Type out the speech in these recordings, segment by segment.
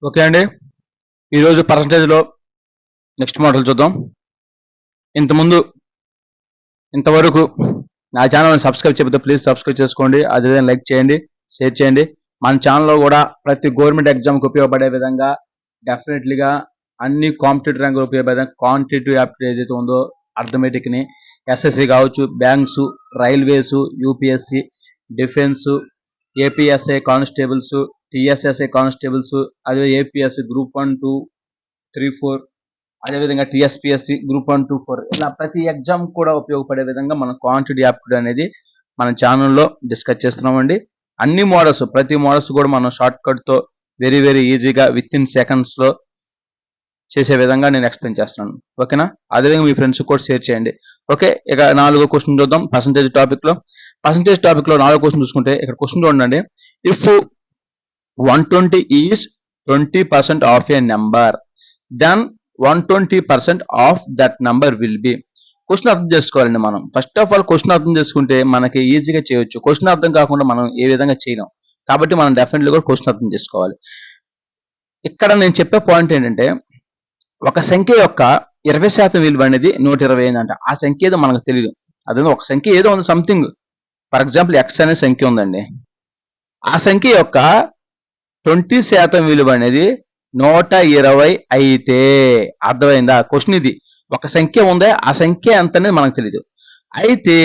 Okay అండి. ఈరోజు పర్సంటేజ్లో next model చూద్దాం. ఇంతవరకు నా ఛానల్ని సబ్స్క్రైబ్ చేయకపోతే ప్లీజ్ సబ్స్క్రైబ్ చేసుకోండి. అదేవిధంగా లైక్ చేయండి, షేర్ చేయండి. మన ఛానల్లో కూడా ప్రతి గవర్నమెంట్ ఎగ్జామ్కి ఉపయోగపడే విధంగా డెఫినెట్లీగా అన్ని కాంపిటేటివ్ రంగంలో ఉపయోగపడే విధంగా క్వాంటిటేటివ్ యాప్టిట్యూడ్ ఏదైతే ఉందో అర్థమెటిక్ని, ఎస్ఎస్సి కావచ్చు, banks, railways, UPSC, defence, ఏపీఎస్ఐ constables, TSSI constables, అదే ఏపీఎస్సి గ్రూప్ 1, 2, 3, 4, అదేవిధంగా టీఎస్పీఎస్సి గ్రూప్ 1, 2, 4 ఇలా ప్రతి ఎగ్జామ్ కూడా ఉపయోగపడే విధంగా మనం క్వాంటిటీ యాప్టిట్యూడ్ అనేది మన ఛానల్లో డిస్కస్ చేస్తున్నామండి. అన్ని మోడల్స్, ప్రతి మోడల్స్ కూడా మనం షార్ట్ కట్తో వెరీ వెరీ ఈజీగా విత్ ఇన్ సెకండ్స్లో చేసే విధంగా నేను ఎక్స్ప్లెయిన్ చేస్తున్నాను. ఓకేనా? అదేవిధంగా మీ ఫ్రెండ్స్ కూడా షేర్ చేయండి. ఓకే, ఇక 4వ క్వశ్చన్ చూద్దాం. పర్సంటేజ్ టాపిక్లో 4వ క్వశ్చన్ చూసుకుంటే ఇక్కడ క్వశ్చన్ చూడండి. If 120 is 20% of a number, then 120% of that number will be. Question అర్థం చేసుకోవాలండి మనం. ఫస్ట్ ఆఫ్ ఆల్ క్వశ్చన్ అర్థం చేసుకుంటే మనకి ఈజీగా చేయొచ్చు. క్వశ్చన్ అర్థం కాకుండా మనం ఏ విధంగా చేయలేం. కాబట్టి మనం డెఫినెట్లీ కూడా క్వశ్చన్ అర్థం చేసుకోవాలి. ఇక్కడ నేను చెప్పే పాయింట్ ఏంటంటే, ఒక సంఖ్య యొక్క 20% విలువ అనేది 120 అంట. ఆ సంఖ్య ఏదో మనకు తెలియదు. అదే ఒక సంఖ్య ఏదో ఉంది, సంథింగ్. ఫర్ ఎగ్జాంపుల్ ఎక్స్ అనే సంఖ్య ఉందండి. ఆ సంఖ్య యొక్క 20% విలువ అనేది 120 అయితే, అర్థమైందా? క్వశ్చన్ ఇది. ఒక సంఖ్య ఉందే, ఆ సంఖ్య ఎంత అనేది మనకు తెలియదు. అయితే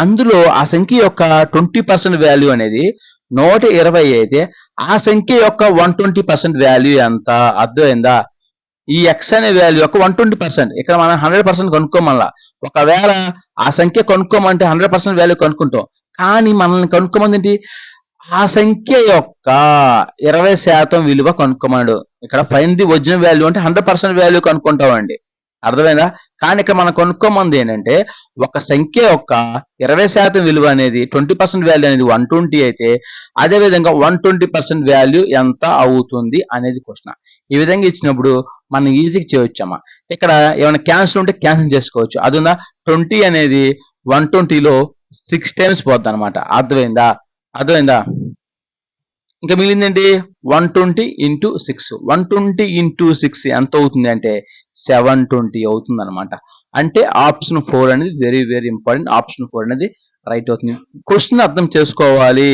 అందులో ఆ సంఖ్య యొక్క 20% వాల్యూ అనేది 120 అయితే ఆ సంఖ్య యొక్క 120% వాల్యూ ఎంత, అర్థమైందా? ఈ ఎక్స్ అనే వాల్యూ యొక్క 120%. ఇక్కడ మనం 100% కనుక్కోమల్లా. ఒకవేళ ఆ సంఖ్య కనుక్కోమంటే 100% వాల్యూ కనుక్కుంటాం. కానీ మనల్ని కనుక్కోమంది ఏంటి? ఆ సంఖ్య యొక్క 20% విలువ కనుక్కోమన్నాడు. ఇక్కడ ఫైండ్ ది ఒరిజినల్ వాల్యూ అంటే 100% వాల్యూ కనుక్కుంటామండి. అర్థమైందా? కానీ ఇక్కడ మనం కనుక్కోమంది ఏంటంటే, ఒక సంఖ్య యొక్క 20% విలువ అనేది 20% వాల్యూ అనేది 120 అయితే, అదేవిధంగా 120% వాల్యూ ఎంత అవుతుంది అనేది క్వశ్చన్. ఈ విధంగా ఇచ్చినప్పుడు మనం ఈజీగా చేయొచ్చమ్మా. ఇక్కడ ఏమైనా క్యాన్సిల్ ఉంటే క్యాన్సిల్ చేసుకోవచ్చు. అది ఉందా? 20 అనేది 120లో 6 టైమ్స్ పోద్ది అనమాట. అర్థమైందా? ఇంకా మిగిలిందేంటి? 120 × 6. 120 × 6 ఎంత అవుతుంది అంటే 720 అవుతుంది అనమాట. అంటే ఆప్షన్ 4 అనేది వెరీ వెరీ ఇంపార్టెంట్. ఆప్షన్ 4 అనేది రైట్ అవుతుంది. క్వశ్చన్ అర్థం చేసుకోవాలి.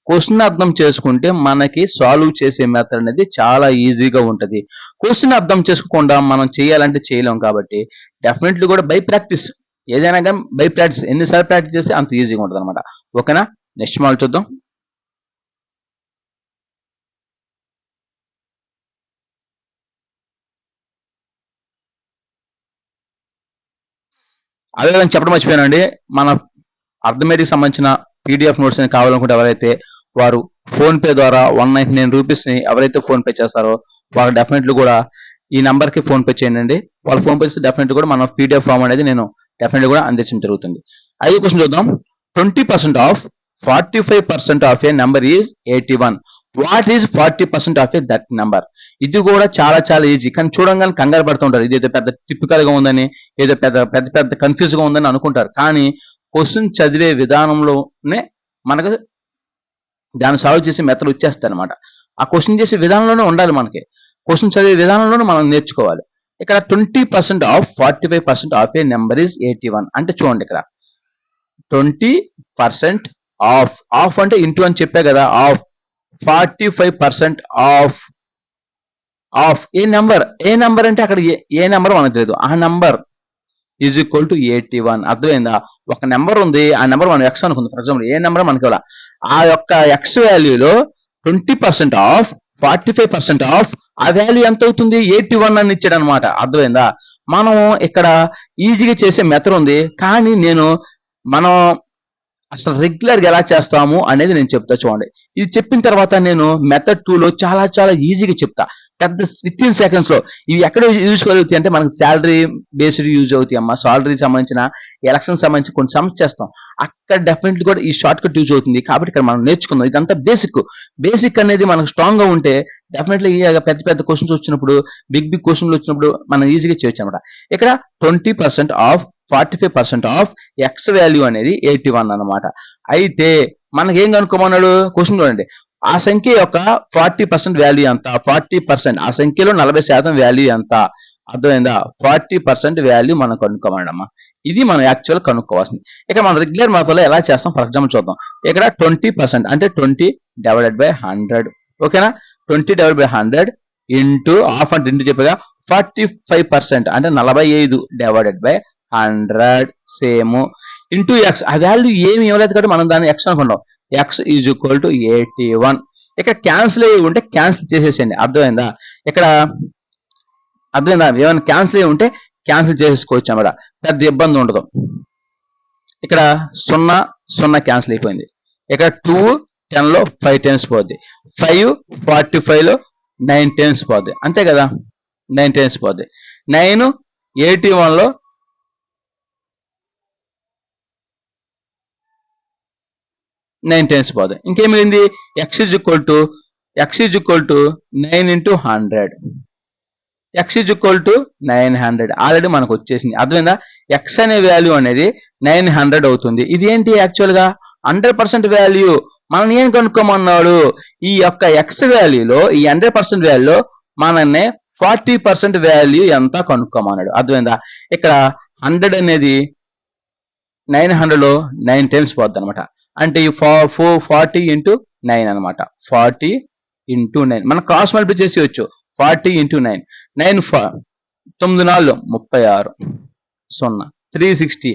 క్వశ్చన్ అర్థం చేసుకుంటే మనకి సాల్వ్ చేసే మెథడ్ అనేది చాలా ఈజీగా ఉంటుంది. క్వశ్చన్ అర్థం చేసుకోకుండా మనం చేయాలంటే చేయలేం. కాబట్టి డెఫినెట్లీ కూడా బై ప్రాక్టీస్, ఏదైనా కానీ బై ప్రాక్టీస్, ఎన్నిసార్లు ప్రాక్టీస్ చేస్తే అంత ఈజీగా ఉంటుంది అనమాట. ఓకేనా? నెక్స్ట్ మోడల్ చూద్దాం. అదే విధంగా చెప్పడం మర్చిపోయానండి. మన అర్థమెటిక్ సంబంధించిన పీడిఎఫ్ నోట్స్ అని కావాలనుకుంటే ఎవరైతే వారు ఫోన్పే ద్వారా 199 రూపీస్ని ఎవరైతే ఫోన్పే చేస్తారో వాళ్ళు డెఫినెట్లీ కూడా ఈ నెంబర్కి ఫోన్పే చేయండి. వాళ్ళు ఫోన్పే చేస్తే డెఫినెట్లీ కూడా మన పీడిఎఫ్ ఫామ్ అనేది నేను డెఫినెట్లీ కూడా అందించడం జరుగుతుంది. 5వ క్వశ్చన్ చూద్దాం. 20% of 45% of a number is 81. What is 40% of A that number? ఇది కూడా చాలా చాలా ఈజీ. కానీ చూడంగానే కంగారు పడుతూ ఉంటారు. ఇది ఏదో పెద్ద టిపికల్ గా ఉందని, ఏదో పెద్ద కన్ఫ్యూజ్ గా ఉందని అనుకుంటారు. కానీ క్వశ్చన్ చదివే విధానంలోనే మనకు దాన్ని సాల్వ్ చేసే మెథడ్ వచ్చేస్తాయి అనమాట. ఆ క్వశ్చన్ చేసే విధానంలోనే ఉండాలి. మనకి క్వశ్చన్ చదివే విధానంలోనే మనం నేర్చుకోవాలి. ఇక్కడ 20% of 45% of a number is 81 అంటే చూడండి, ఇక్కడ 20% ఆఫ్ అంటే ఇంటూ అని చెప్పే కదా. ఆఫ్ 45% ఆఫ్ ఏ నెంబర్ అంటే అక్కడ ఏ నెంబర్ మనకు తెలియదు. ఆ నెంబర్ ఈజ్ ఈక్వల్ టు 81. అర్థమైందా? ఒక నెంబర్ ఉంది, ఆ నెంబర్ మనం ఎక్స్ అనుకుంది. ఫర్ ఎగ్జాంపుల్ ఏ నెంబర్ మనకి ఆ యొక్క ఎక్స్ వాల్యూలో 20% ఆఫ్ 45% ఆఫ్ ఆ వాల్యూ ఎంత అవుతుంది? 81 అని ఇచ్చాడు అనమాట. అర్థమైందా? మనం ఇక్కడ ఈజీగా చేసే మెథడ్ ఉంది. కానీ మనం అసలు రెగ్యులర్గా ఎలా చేస్తాము అనేది నేను చెప్తా చూడండి. ఇది చెప్పిన తర్వాత నేను మెథడ్ 2లో చాలా చాలా ఈజీగా చెప్తా. పెద్ద విత్ ఇన్ సెకండ్స్ లో ఇవి ఎక్కడ యూజ్ అవుతాయి అంటే మనకు శాలరీ బేస్డ్ యూజ్ అవుతాయి అమ్మా. సాలరీ సంబంధించిన, ఎలక్షన్ సంబంధించి కొన్ని సమ్స్ చేస్తాం. అక్కడ డెఫినెట్లీ కూడా ఈ షార్ట్ కట్ యూజ్ అవుతుంది. కాబట్టి ఇక్కడ మనం నేర్చుకుందాం. ఇదంతా బేసిక్ అనేది మనకు స్ట్రాంగ్ గా ఉంటే డెఫినెట్లీ పెద్ద క్వశ్చన్స్ వచ్చినప్పుడు, బిగ్ క్వశ్చన్లు వచ్చినప్పుడు మనం ఈజీగా చేయొచ్చు అనమాట. ఇక్కడ 20% ఆఫ్ 45% ఆఫ్ ఎక్స్ వాల్యూ అనేది 81 అనమాట. అయితే మనకేం కనుక్కోమన్నాడు? క్వశ్చన్ చూడండి. ఆ సంఖ్య యొక్క 40% వాల్యూ ఎంత, 40% ఆ సంఖ్యలో 40% వాల్యూ ఎంత, అర్థమైందా? 40% వాల్యూ మనం కనుక్కోవాలమ్మా. ఇది మనం యాక్చువల్ కనుక్కోవాల్సింది. ఇక మనం రెగ్యులర్ మెథడ్లో ఎలా చేస్తాం ఫర్ ఎగ్జాంపుల్ చూద్దాం. ఇక్కడ 20% అంటే 20 డివైడెడ్ బై 100, ఓకేనా? 20 డివైడ్ బై 100 ఇంటూ హాఫ్ అంటే ఇంటూ చెప్పగా 45% అంటే 45 divided by 100 same into X. ఆ వాల్యూ ఏమి ఇవ్వలేదు కాబట్టి మనం దాన్ని ఎక్స్ అనుకుంటాం. X is equal to 81. ఇక్కడ క్యాన్సిల్ అయ్యి ఉంటే క్యాన్సిల్ చేసేసేయండి, అర్థమైందా? ఇక్కడ అర్థమైందా? ఏమైనా క్యాన్సిల్ అయ్యి ఉంటే క్యాన్సిల్ చేసేసుకోవచ్చు అన్నమాట, పెద్ద ఇబ్బంది ఉండదు. ఇక్కడ 0 0 క్యాన్సిల్ అయిపోయింది. ఇక్కడ 2 10లో 5 టైమ్స్ పోద్ది, 5 45లో 9 టైమ్స్ పోద్ది, అంతే కదా? 9 టైమ్స్ పోద్ది. 9 81లో 9 టైమ్స్ పోద్ది. ఇంకేమైంది? X is equal to 9 into 100, x is equal to 900 already మనకు వచ్చేసింది, అర్థమైందా? ఎక్స్ అనే వాల్యూ అనేది 900 అవుతుంది. ఇది ఏంటి యాక్చువల్గా 100% వాల్యూ. మనం ఏం కనుక్కోమన్నాడు? ఈ యొక్క ఎక్స్ వాల్యూలో ఈ 100% వాల్యూలో మనల్ని 40% వాల్యూ ఎంత కనుక్కోమన్నాడు, అర్థమైందా? ఇక్కడ 100 అనేది 900లో 9 టైమ్స్ పోద్ది అనమాట. అంటే 40 ఇంటూ 9 అనమాట. 40 ఇంటూ 9 మనం క్రాస్ మల్టిప్లై చేసేయచ్చు. 40 ఇంటూ 9, 9 9 4 36 0 360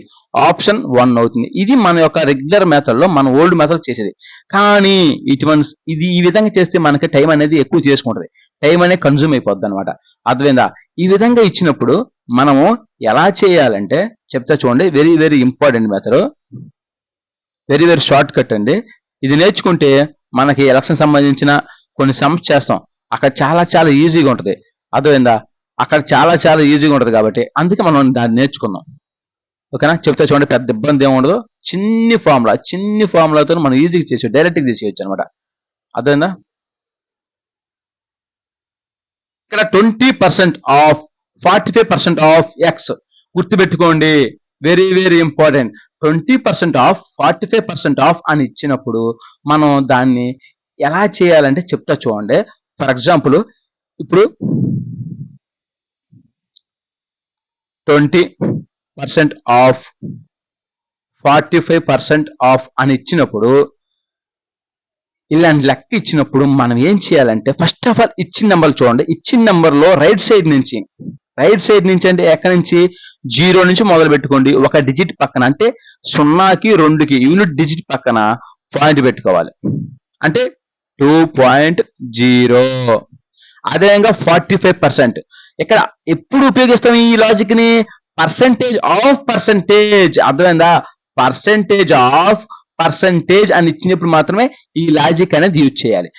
ఆప్షన్ 1 అవుతుంది. ఇది మన యొక్క రెగ్యులర్ మెథడ్ లో మన ఓల్డ్ మెథడ్ చేసేది. కానీ ఇది ఈ విధంగా చేస్తే మనకి టైం అనేది ఎక్కువ చేసుకుంటది, టైం అనేది కన్జ్యూమ్ అయిపోద్ది అనమాట, అర్థమైందా? ఈ విధంగా ఇచ్చినప్పుడు మనము ఎలా చేయాలంటే చెప్తా చూడండి. Very very important method, very very short cut అండి. ఇది నేర్చుకుంటే మనకి ఎలక్షన్ సంబంధించిన కొన్ని సమ్స్ చేస్తాం, అక్కడ చాలా చాలా ఈజీగా ఉంటుంది, అర్థమైందా? అక్కడ చాలా చాలా ఈజీగా ఉంటుంది కాబట్టి అందుకే మనం దాన్ని నేర్చుకుందాం, ఓకేనా? చెప్తే చూడండి, పెద్ద ఇబ్బంది ఏమి ఉండదు. చిన్ని ఫార్ములాతో మనం ఈజీగా చేసి డైరెక్ట్గా తీసేయచ్చు అనమాట, అర్థమైందా? ఇక్కడ 20% ఆఫ్ 45% ఆఫ్ ఎక్స్ గుర్తుపెట్టుకోండి, very very important. 20% of 45% of అని ఇచ్చినప్పుడు మనం దాన్ని ఎలా చేయాలంటే చెప్తా చూడండి. ఫర్ ఎగ్జాంపుల్ ఇప్పుడు 20% ఆఫ్ 45% ఆఫ్ అని ఇచ్చినప్పుడు, ఇలాంటి లెక్క ఇచ్చినప్పుడు మనం ఏం చేయాలంటే ఫస్ట్ ఆఫ్ ఆల్ ఇచ్చిన నెంబర్ చూడండి. ఇచ్చిన నెంబర్లో రైట్ సైడ్ నుంచి అంటే ఎక్కడి నుంచి 0 నుంచి మొదలు పెట్టుకోండి. ఒక డిజిట్ పక్కన అంటే 0కి 2కి యూనిట్ డిజిట్ పక్కన పాయింట్ పెట్టుకోవాలి, అంటే 2.0. అదేవిధంగా 45% ఇక్కడ ఎప్పుడు ఉపయోగిస్తాం ఈ లాజిక్ ని? పర్సెంటేజ్ ఆఫ్ పర్సెంటేజ్, అర్థమైందా? పర్సెంటేజ్ ఆఫ్ పర్సెంటేజ్ అని ఇచ్చినప్పుడు మాత్రమే ఈ లాజిక్ అనేది యూజ్ చేయాలి.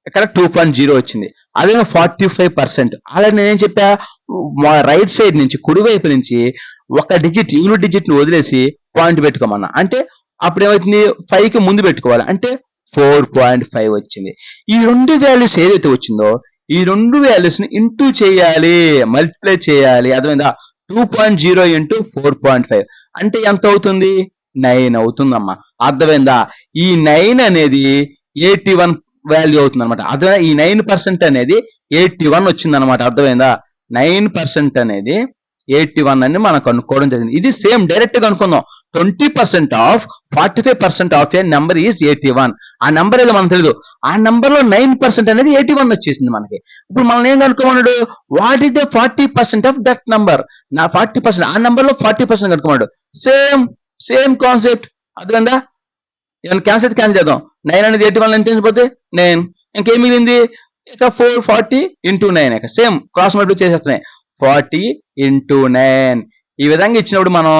ఇక్కడ 2.0 వచ్చింది. అదే 45% అలాగే నేనేం చెప్పా, రైట్ సైడ్ నుంచి కుడివైపు నుంచి ఒక డిజిట్ యూనిట్ డిజిట్ ని వదిలేసి పాయింట్ పెట్టుకోమన్నా, అంటే అప్పుడు ఏమవుతుంది? 5కి ముందు పెట్టుకోవాలి, అంటే 4.5 వచ్చింది. ఈ రెండు వాల్యూస్ ఏదైతే వచ్చిందో ఈ రెండు వాల్యూస్ ని ఇంటూ చేయాలి, మల్టిప్లై చేయాలి, అర్థమైందా? 2.0 ఇంటూ 4.5 అంటే ఎంత అవుతుంది? 9 అవుతుందమ్మా, అర్థమైందా? ఈ 9 అనేది 81 వాల్యూ అవుతుంది అనమాట, అదే ఈ 9% అనేది 81 వచ్చింది అనమాట, అర్థమైందా? 9% అనేది 81 అని మనం కనుక్కోవడం జరిగింది. ఇది సేమ్ డైరెక్ట్ గా అనుకుందాం. 20% of 45% of a number is 81. ఆ నెంబర్ ఏదో మనకు తెలియదు, ఆ నెంబర్ లో 9% అనేది 81 వచ్చేసింది మనకి. ఇప్పుడు మనం ఏం కనుక్కోమన్నాడు? What is the 40% of that number? నా 40% ఆ నెంబర్ లో 40% కనుక్కోమన్నాడు. సేమ్ కాన్సెప్ట్, అర్థమైందా? ఏమైనా క్యాన్సిల్ చేద్దాం. 9 అనేది 81 ఎంత పోతే 9, ఇంకేం మిగిలింది? ఇక 440 ఇంటూ 9, ఇక సేమ్ క్రాస్ మల్టిప్లై చేసేస్తున్నాయి. 40 ఇంటూ 9 ఈ విధంగా ఇచ్చినప్పుడు మనం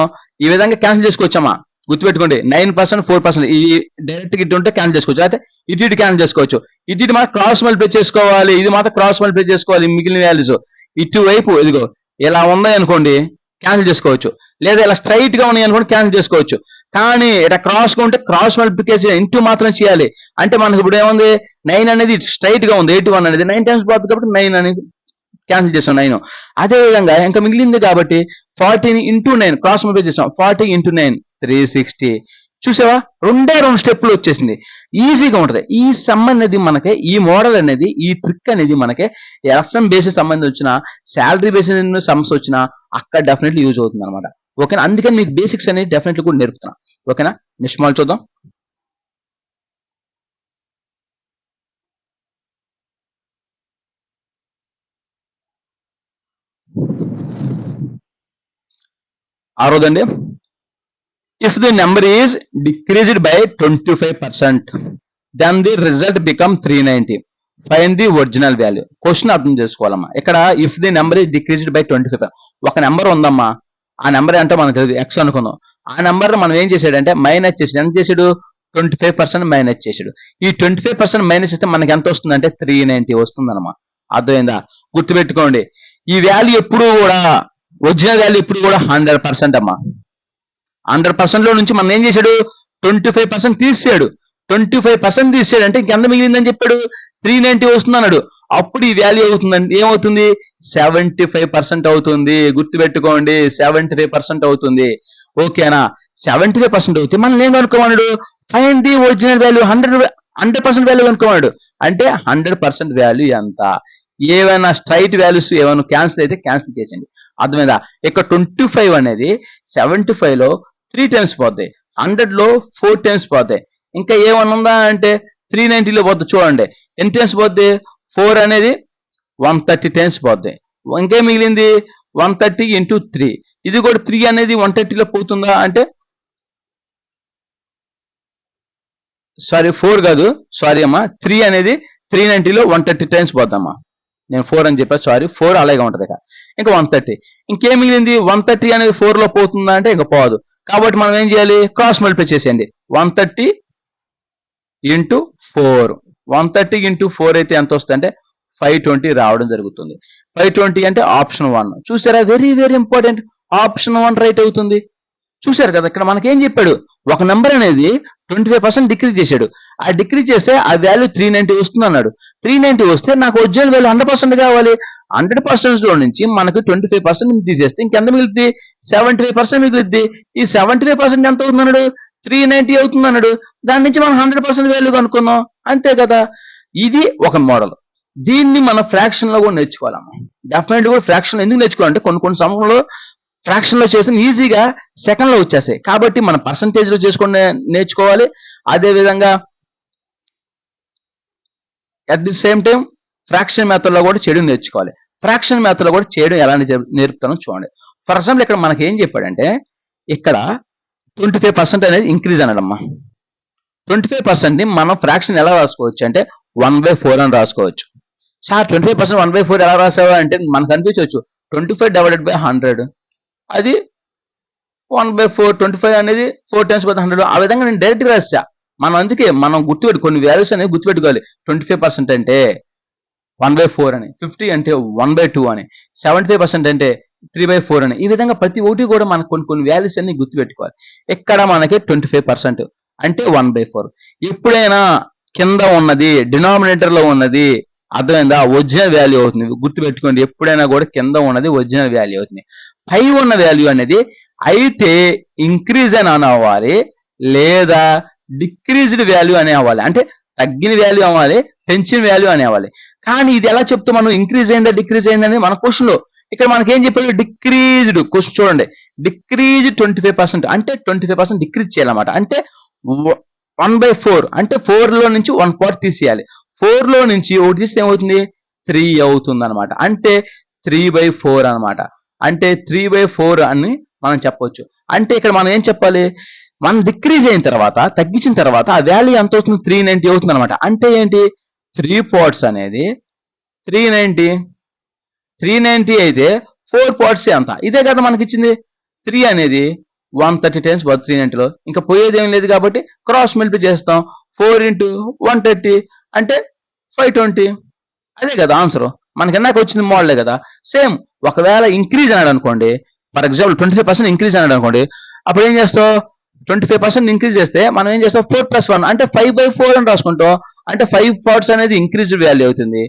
ఈ విధంగా క్యాన్సిల్ చేసుకోవచ్చమ్మా, గుర్తుపెట్టుకోండి. 9% 4% ఈ డైరెక్ట్ ఇటు ఉంటే క్యాన్సిల్ చేసుకోవచ్చు, అయితే ఇటు క్యాన్సిల్ చేసుకోవచ్చు. ఇటు మాత్రం క్రాస్ మల్టిప్లై చేసుకోవాలి, ఇది మాత్రం క్రాస్ మల్టిప్లై చేసుకోవాలి. మిగిలిన వాల్యూస్ ఇటువైపు ఇదిగో ఇలా ఉన్నాయి అనుకోండి క్యాన్సిల్ చేసుకోవచ్చు, లేదా ఇలా స్ట్రైట్ గా ఉన్నాయి అనుకోండి క్యాన్సిల్ చేసుకోవచ్చు. కానీ ఇట్లా క్రాస్ గా ఉంటే క్రాస్ మల్టిప్లికేషన్ ఇంటూ మాత్రం చేయాలి. అంటే మనకు ఇప్పుడు ఏముంది? 9 అనేది స్ట్రైట్ గా ఉంది, 81 అనేది 9 టైమ్స్ పోతుంది కాబట్టి 9 అనేది క్యాన్సిల్ చేసాం 9. అదే విధంగా ఇంకా మిగిలింది కాబట్టి 40 ఇంటూ 9 క్రాస్ మల్టిప్లై చేసాం. 40 ఇంటూ 9 360 చూసావా, రెండు స్టెప్పులు వచ్చేసింది, ఈజీగా ఉంటుంది. ఈ సమ్ అనేది మనకి, ఈ మోడల్ అనేది, ఈ ట్రిక్ అనేది మనకి ఎస్ఎం బేసిస్ సంబంధించి వచ్చిన, శాలరీ బేసిస్ సమ్స్ వచ్చిన అక్కడ డెఫినెట్లీ యూజ్ అవుతుంది అనమాట. ఓకేనా, అందుకని మీకు బేసిక్స్ అనేది డెఫినెట్లీ కూడా నేర్పుతున్నా. ఓకేనా, నెక్స్ట్ మోడల్ చూద్దాం. ఆరోదండి, if the number is decreased by 25%, then the result become 390. Find the original value. Question అర్థం చేసుకోవాలమ్మా. ఇక్కడ if the number is decreased by 25, ఒక నెంబర్ ఉందమ్మా, ఆ నెంబర్ అంటే మనకు తెలియదు, ఎక్స్ అనుకుందాం. ఆ నెంబర్ మనం ఏం చేసాడంటే మైనస్ చేసాడు. ఎంత చేసాడు? 25% మైనస్ చేసాడు. ఈ 25% మైనస్ చేస్తే మనకి ఎంత వస్తుంది అంటే 390 వస్తుందన్నమా. అర్థమైందా? గుర్తుపెట్టుకోండి, ఈ వాల్యూ ఎప్పుడు కూడా, ఒరిజినల్ వాల్యూ ఎప్పుడు కూడా 100% అమ్మా. 100% లో నుంచి మనం ఏం చేశాడు? 25% తీసాడు. 25% తీసాడు అంటే ఇంకెంత మిగిలిందని చెప్పాడు? 390 వస్తుంది అన్నాడు. అప్పుడు ఈ వాల్యూ అవుతుందండి, ఏమవుతుంది? 75% అవుతుంది. గుర్తుపెట్టుకోండి, 75% అవుతుంది. ఓకేనా? 75% అవుతుంది. మనం ఏం కనుక్కోమన్నాడు? Find the original value. 100% value కనుక్కోమన్నాడు. అంటే 100% వాల్యూ ఎంత? ఏవైనా స్ట్రైట్ వాల్యూస్ ఏమైనా క్యాన్సిల్ అయితే క్యాన్సిల్ చేసేయండి. అర్థమైందా? ఇక్కడ 25 అనేది 75 లో 3 టైమ్స్ పోతాయి, 100 లో 4 టైమ్స్ పోతాయి. ఇంకా ఏమన్నా ఉందా అంటే 390 లో పోతుంది. చూడండి ఎన్ని టైమ్స్ పోద్ది? 4 అనేది 130 టైమ్స్ పోద్ది. ఇంకేం మిగిలింది? 130 ఇంటూ 3. ఇది కూడా 3 అనేది 130 లో పోతుందా అంటే, సారీ 4 కాదు, సారీ అమ్మా, 3 అనేది 390 లో 130 టైమ్స్ పోద్దమ్మా. నేను 4 అని చెప్పా, సారీ, 4 అలాగే ఉంటుంది. ఇంకా 130, ఇంకేం మిగిలింది? 130 అనేది 4 లో పోతుందా అంటే ఇంకా పోదు. కాబట్టి మనం ఏం చేయాలి? క్రాస్ మల్టిప్లై చేసేయండి. 130 ఇంటూ 4, 130 ఇంటూ 4 అయితే ఎంత వస్తుంది అంటే 520 రావడం జరుగుతుంది. 520 అంటే ఆప్షన్ 1. చూసారా, very very important, option 1 right అవుతుంది. చూశారు కదా, ఇక్కడ మనకేం చెప్పాడు? ఒక నెంబర్ అనేది 25% డిక్రీజ్ చేశాడు. ఆ డిక్రీజ్ చేస్తే ఆ వాల్యూ 390 వస్తుంది అన్నాడు. 390 వస్తే నాకు ఒరిజినల్ వాల్యూ 100% కావాలి. 100% లో నుంచి మనకు 25% తీసేస్తే ఇంకెంత మిగులుద్ది? 75% మిగులుద్ది. ఈ 75% ఎంత అవుతుంది అన్నాడు? 390 అవుతుంది అన్నాడు. దాని నుంచి మనం 100% వాల్యూ కనుక్కున్నాం. అంతే కదా. ఇది ఒక మోడల్. దీన్ని మనం ఫ్రాక్షన్ లో కూడా నేర్చుకోవాలమ్మా. డెఫినెట్ కూడా ఫ్రాక్షన్ ఎందుకు నేర్చుకోవాలంటే కొన్ని సమయంలో ఫ్రాక్షన్ లో చేసిన ఈజీగా సెకండ్ లో వచ్చేస్తాయి. కాబట్టి మనం పర్సంటేజ్ లో చేసుకుని నేర్చుకోవాలి. అదే విధంగా at the same time fraction method లో కూడా చేయడం నేర్చుకోవాలి. ఫ్రాక్షన్ మెథడ్ లో కూడా చేయడం ఎలా నేర్పుతానో చూడండి. ఫర్ ఎగ్జాంపుల్ ఇక్కడ మనకి ఏం చెప్పాడంటే, ఇక్కడ 25% అనేది ఇంక్రీజ్ అనడమ్మా. 25% ని మనం ఫ్రాక్షన్ ఎలా రాసుకోవచ్చు అంటే 1/4 అని రాసుకోవచ్చు. సార్ 25% 1/4 ఎలా రాసావా అంటే మనకు అనిపించవచ్చు, 25 డివైడెడ్ బై 100 అది 1/4. 25 అనేది 4 టైమ్స్ పోతే 100. ఆ విధంగా నేను డైరెక్ట్ గా రాసా. మనం అందుకే మనం గుర్తుపెట్టు, కొన్ని వాల్యూస్ అనేవి గుర్తుపెట్టుకోవాలి. 25% అంటే 1/4 అని, 50 అంటే 1/2 అని, 75% అంటే 3/4 అని. ఈ విధంగా ప్రతి ఒక్కటి కూడా మనకు కొన్ని వాల్యూస్ అన్ని గుర్తుపెట్టుకోవాలి. ఇక్కడ మనకి 25% అంటే 1/4. ఎప్పుడైనా కింద ఉన్నది డినామినేటర్ లో ఉన్నది, అర్థమైందా, ఒరిజినల్ వాల్యూ అవుతుంది. గుర్తుపెట్టుకోండి, ఎప్పుడైనా కూడా కింద ఉన్నది ఒరిజినల్ వాల్యూ అవుతుంది. పై ఉన్న వాల్యూ అనేది అయితే ఇంక్రీజ్ అని అవ్వాలి, లేదా డిక్రీజ్డ్ వాల్యూ అని అవ్వాలి. అంటే తగ్గిన వాల్యూ అవ్వాలి, పెంచిన వాల్యూ అని అవ్వాలి. కానీ ఇది ఎలా చెప్తే మనం ఇంక్రీజ్ అయిందా డిక్రీజ్ అయిందని మన క్వశ్చన్ లో ఇక్కడ మనకి ఏం చెప్పారు? డిక్రీజ్డ్. క్వశ్చన్ చూడండి, డిక్రీజ్ 25% అంటే 25% డిక్రీజ్ చేయాలన్నమాట. అంటే 1/4 అంటే 4 లో నుంచి 1 part తీసేయాలి. 4 లో నుంచి ఒకటి తీస్తే ఏమవుతుంది? 3 అవుతుంది అనమాట. అంటే 3/4 అనమాట. అంటే 3/4 అని మనం చెప్పొచ్చు. అంటే ఇక్కడ మనం ఏం చెప్పాలి? మనం డిక్రీజ్ అయిన తర్వాత, తగ్గించిన తర్వాత ఆ వాల్యూ ఎంత అవుతుంది? 390 అవుతుంది అనమాట. అంటే ఏంటి? 3 parts అనేది 390 అయితే 4 parts ఎంత? ఇదే కదా మనకి ఇచ్చింది. 3 అనేది 130 టైమ్స్ 390 లో, ఇంకా పోయేది ఏం లేదు కాబట్టి క్రాస్ మల్టిప్లై చేస్తాం. 4 ఇంటూ 130 అంటే 520. అదే కదా ఆన్సర్. మనకి ఎన్నాక వచ్చింది మోడలే కదా. సేమ్ ఒకవేళ ఇంక్రీజ్ అన్నాడు అనుకోండి, ఫర్ ఎగ్జాంపుల్ 25% ఇంక్రీజ్ అన్నాడు అనుకోండి, అప్పుడు ఏం చేస్తావు? 25% ఇంక్రీజ్ చేస్తే మనం ఏం చేస్తాం? 4+1 అంటే 5/4 అని రాసుకుంటాం. అంటే 5 parts అనేది ఇంక్రీజ్డ్ వాల్యూ అవుతుంది,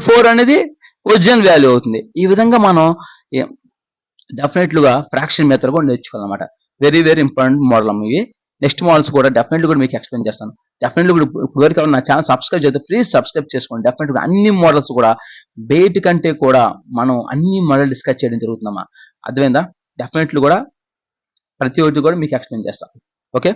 4 అనేది ఒరిజినల్ వాల్యూ అవుతుంది. ఈ విధంగా మనం డెఫినెట్లుగా ఫ్రాక్షన్ మెథడ్ కూడా నేర్చుకోవాలన్నమాట. వెరీ వెరీ ఇంపార్టెంట్ మోడల్ అమ్మ ఇవి. నెక్స్ట్ మోడల్స్ కూడా డెఫినెట్లీ కూడా మీకు ఎక్స్ప్లెయిన్ చేస్తాను. డెఫినెట్లీ కూడా ఇప్పుడు వరకు నా ఛానల్ సబ్స్క్రైబ్ చేస్తే ప్లీజ్ సబ్స్క్రైబ్ చేసుకోండి. డెఫినెట్గా అన్ని మోడల్స్ కూడా బయట కంటే కూడా మనం అన్ని మోడల్ డిస్కస్ చేయడం జరుగుతుందమ్మా. అర్థమైందా? డెఫినెట్లీ కూడా ప్రతి ఒక్కటి కూడా మీకు ఎక్స్ప్లెయిన్ చేస్తాను. ఓకే.